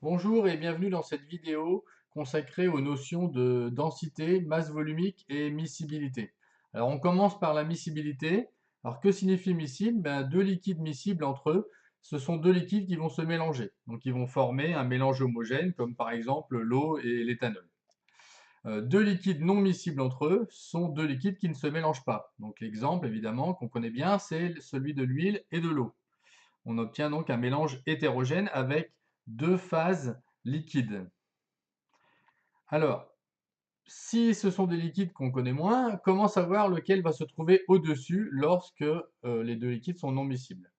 Bonjour et bienvenue dans cette vidéo consacrée aux notions de densité, masse volumique et miscibilité. Alors on commence par la miscibilité. Alors que signifie miscible? Deux liquides miscibles entre eux, ce sont deux liquides qui vont se mélanger. Donc ils vont former un mélange homogène comme par exemple l'eau et l'éthanol. Deux liquides non miscibles entre eux sont deux liquides qui ne se mélangent pas. Donc l'exemple évidemment qu'on connaît bien, c'est celui de l'huile et de l'eau. On obtient donc un mélange hétérogène avec deux phases liquides. Alors, si ce sont des liquides qu'on connaît moins, comment savoir lequel va se trouver au-dessus lorsque les deux liquides sont non miscibles?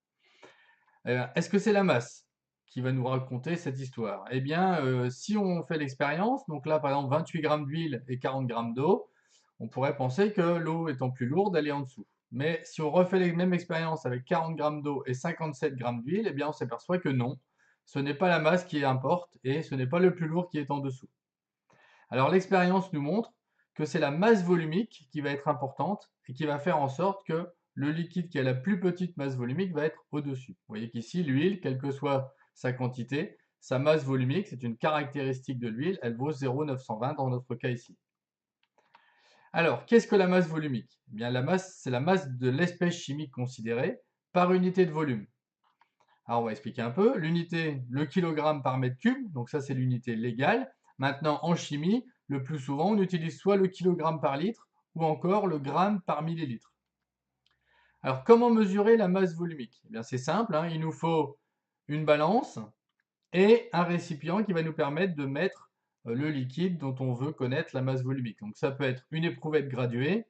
Est-ce que c'est la masse qui va nous raconter cette histoire? Eh bien, si on fait l'expérience, donc là par exemple 28 grammes d'huile et 40 grammes d'eau, on pourrait penser que l'eau étant plus lourde, elle est en dessous. Mais si on refait les mêmes expériences avec 40 grammes d'eau et 57 grammes d'huile, eh bien on s'aperçoit que non, ce n'est pas la masse qui importe et ce n'est pas le plus lourd qui est en dessous. Alors l'expérience nous montre que c'est la masse volumique qui va être importante et qui va faire en sorte que le liquide qui a la plus petite masse volumique va être au-dessus. Vous voyez qu'ici, l'huile, quelle que soit sa quantité, sa masse volumique, c'est une caractéristique de l'huile, elle vaut 0,920 dans notre cas ici. Alors, qu'est-ce que la masse volumique? Eh bien, la masse, c'est la masse de l'espèce chimique considérée par unité de volume. Alors, on va expliquer un peu. L'unité, le kilogramme par mètre cube, donc ça, c'est l'unité légale. Maintenant, en chimie, le plus souvent, on utilise soit le kilogramme par litre ou encore le gramme par millilitre. Alors, comment mesurer la masse volumique? Eh bien, c'est simple, hein, il nous faut une balance et un récipient qui va nous permettre de mettre le liquide dont on veut connaître la masse volumique. Donc, ça peut être une éprouvette graduée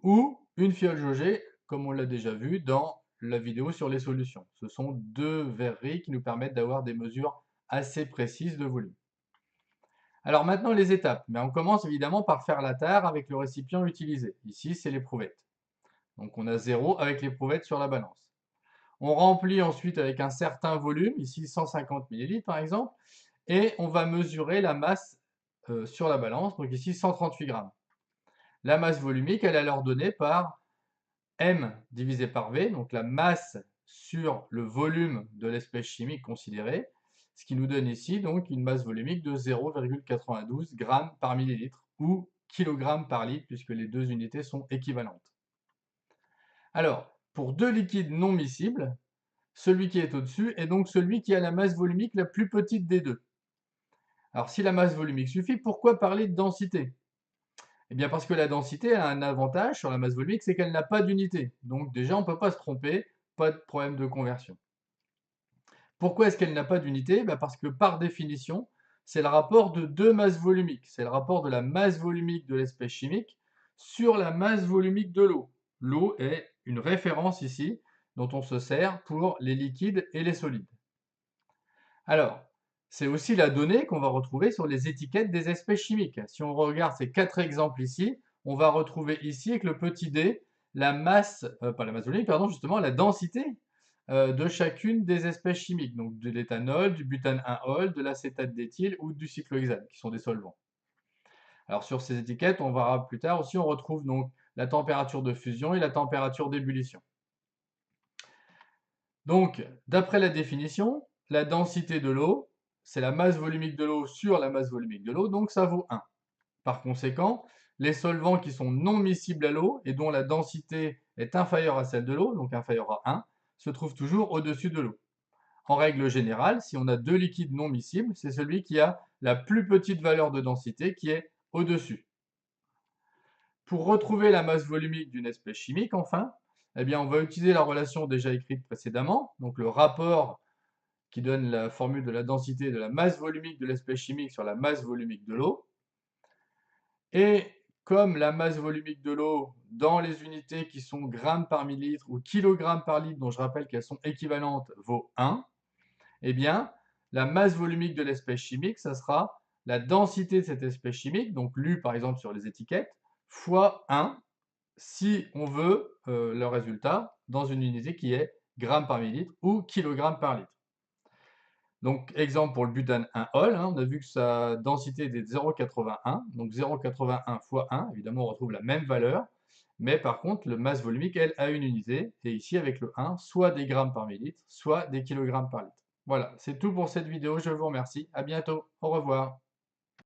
ou une fiole jaugée, comme on l'a déjà vu dans la vidéo sur les solutions. Ce sont deux verreries qui nous permettent d'avoir des mesures assez précises de volume. Alors maintenant les étapes. Mais on commence évidemment par faire la tare avec le récipient utilisé. Ici c'est l'éprouvette. Donc on a 0 avec l'éprouvette sur la balance. On remplit ensuite avec un certain volume, ici 150 ml par exemple, et on va mesurer la masse sur la balance, donc ici 138 grammes. La masse volumique, elle est alors donnée par M divisé par V, donc la masse sur le volume de l'espèce chimique considérée, ce qui nous donne ici donc une masse volumique de 0,92 g par millilitre ou kg par litre, puisque les deux unités sont équivalentes. Alors, pour deux liquides non miscibles, celui qui est au-dessus est donc celui qui a la masse volumique la plus petite des deux. Alors, si la masse volumique suffit, pourquoi parler de densité? Eh bien parce que la densité a un avantage sur la masse volumique, c'est qu'elle n'a pas d'unité. Donc déjà, on ne peut pas se tromper, pas de problème de conversion. Pourquoi est-ce qu'elle n'a pas d'unité? Parce que par définition, c'est le rapport de deux masses volumiques. C'est le rapport de la masse volumique de l'espèce chimique sur la masse volumique de l'eau. L'eau est une référence ici dont on se sert pour les liquides et les solides. Alors, c'est aussi la donnée qu'on va retrouver sur les étiquettes des espèces chimiques. Si on regarde ces quatre exemples ici, on va retrouver ici avec le petit d la masse, pas la masse volumique, pardon, justement la densité de chacune des espèces chimiques, donc de l'éthanol, du butane 1-ol, de l'acétate d'éthyle ou du cyclohexane, qui sont des solvants. Alors sur ces étiquettes, on verra plus tard aussi, on retrouve donc la température de fusion et la température d'ébullition. Donc, d'après la définition, la densité de l'eau, c'est la masse volumique de l'eau sur la masse volumique de l'eau, donc ça vaut 1. Par conséquent, les solvants qui sont non miscibles à l'eau et dont la densité est inférieure à celle de l'eau, donc inférieure à 1, se trouvent toujours au-dessus de l'eau. En règle générale, si on a deux liquides non miscibles, c'est celui qui a la plus petite valeur de densité qui est au-dessus. Pour retrouver la masse volumique d'une espèce chimique, enfin, eh bien, on va utiliser la relation déjà écrite précédemment, donc le rapport qui donne la formule de la densité de la masse volumique de l'espèce chimique sur la masse volumique de l'eau. Et comme la masse volumique de l'eau dans les unités qui sont grammes par millilitre ou kilogrammes par litre, dont je rappelle qu'elles sont équivalentes, vaut 1, eh bien, la masse volumique de l'espèce chimique, ça sera la densité de cette espèce chimique, donc lue par exemple sur les étiquettes, fois 1, si on veut le résultat dans une unité qui est gramme par millilitre ou kilogramme par litre. Donc, exemple pour le butane 1-ol, hein, on a vu que sa densité était de 0,81. Donc 0,81 fois 1, évidemment, on retrouve la même valeur. Mais par contre, le masse volumique, elle, a une unité. Et ici, avec le 1, soit des grammes par millilitre, soit des kilogrammes par litre. Voilà, c'est tout pour cette vidéo. Je vous remercie. À bientôt. Au revoir.